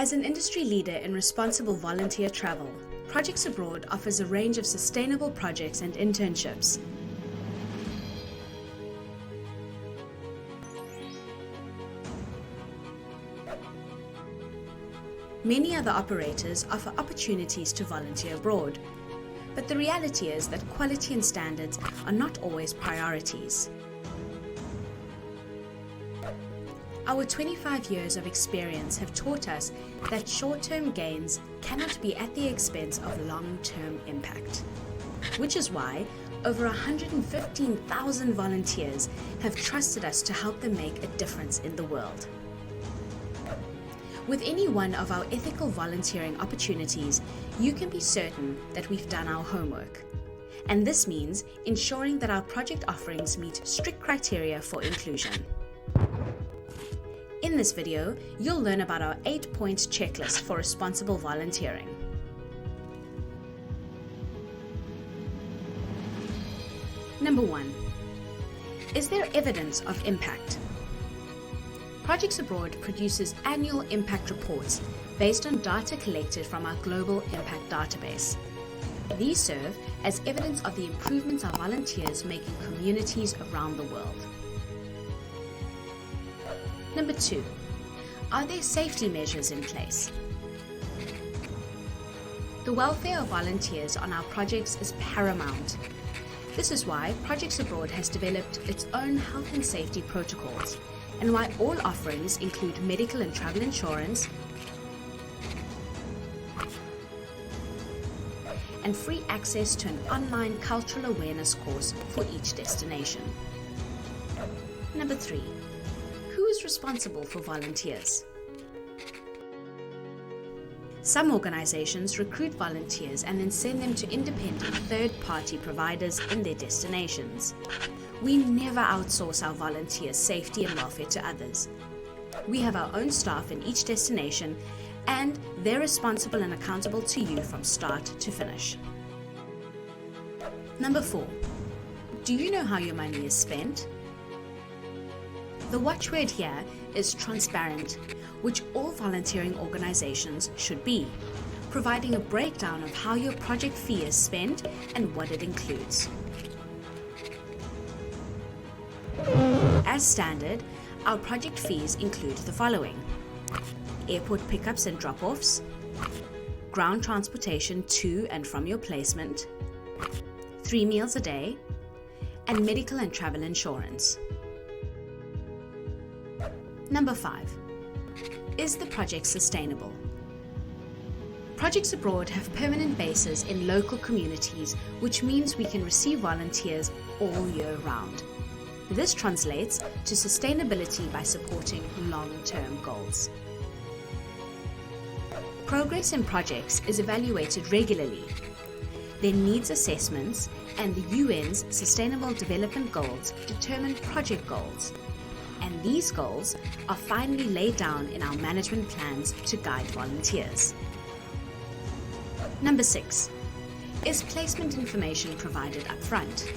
As an industry leader in responsible volunteer travel, Projects Abroad offers a range of sustainable projects and internships. Many other operators offer opportunities to volunteer abroad, but the reality is that quality and standards are not always priorities. Our 25 years of experience have taught us that short-term gains cannot be at the expense of long-term impact, which is why over 115,000 volunteers have trusted us to help them make a difference in the world. With any one of our ethical volunteering opportunities, you can be certain that we've done our homework. And this means ensuring that our project offerings meet strict criteria for inclusion. In this video, you'll learn about our 8-point checklist for responsible volunteering. Number 1. Is there evidence of impact? Projects Abroad produces annual impact reports based on data collected from our global impact database. These serve as evidence of the improvements our volunteers make in communities around the world. Number 2. Are there safety measures in place? The welfare of volunteers on our projects is paramount. This is why Projects Abroad has developed its own health and safety protocols, and why all offerings include medical and travel insurance and free access to an online cultural awareness course for each destination. Number 3. Who is responsible for volunteers? Some organizations recruit volunteers and then send them to independent third-party providers in their destinations. We never outsource our volunteers' safety and welfare to others. We have our own staff in each destination, and they're responsible and accountable to you from start to finish. Number 4. Do you know how your money is spent? The watchword here is transparent, which all volunteering organizations should be, providing a breakdown of how your project fee is spent and what it includes. As standard, our project fees include the following: airport pickups and drop-offs, ground transportation to and from your placement, 3 meals a day, and medical and travel insurance. Number 5. Is the project sustainable? Projects Abroad have permanent bases in local communities, which means we can receive volunteers all year round. This translates to sustainability by supporting long-term goals. Progress in projects is evaluated regularly. Their needs assessments and the UN's Sustainable Development Goals determine project goals, and these goals are finally laid down in our management plans to guide volunteers. Number 6. Is placement information provided up front?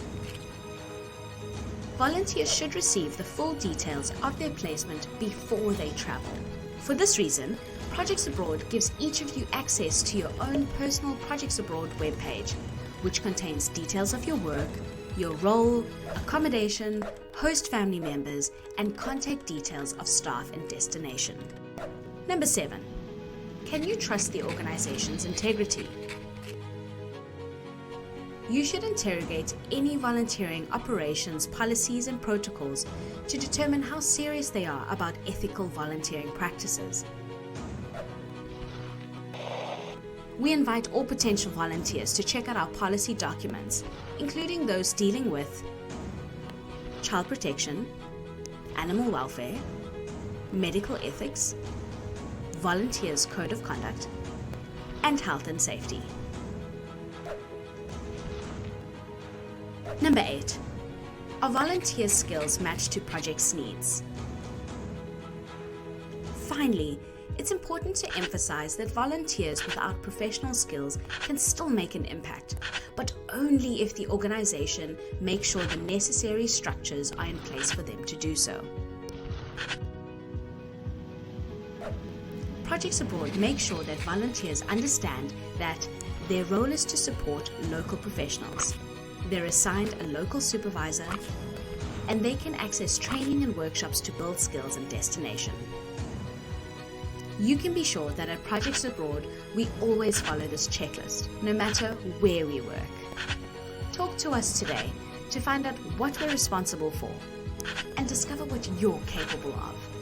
Volunteers should receive the full details of their placement before they travel. For this reason, Projects Abroad gives each of you access to your own personal Projects Abroad webpage, which contains details of your work, your role, accommodation, host family members, and contact details of staff and destination. Number 7. Can you trust the organization's integrity? You should interrogate any volunteering operations, policies, and protocols to determine how serious they are about ethical volunteering practices. We invite all potential volunteers to check out our policy documents, including those dealing with child protection, animal welfare, medical ethics, volunteers' code of conduct, and health and safety. Number 8. Are volunteer skills matched to project's needs? Finally, it's important to emphasize that volunteers without professional skills can still make an impact, but only if the organization makes sure the necessary structures are in place for them to do so. Projects Abroad make sure that volunteers understand that their role is to support local professionals. They're assigned a local supervisor, and they can access training and workshops to build skills and destination. You can be sure that at Projects Abroad, we always follow this checklist, no matter where we work. Talk to us today to find out what we're responsible for and discover what you're capable of.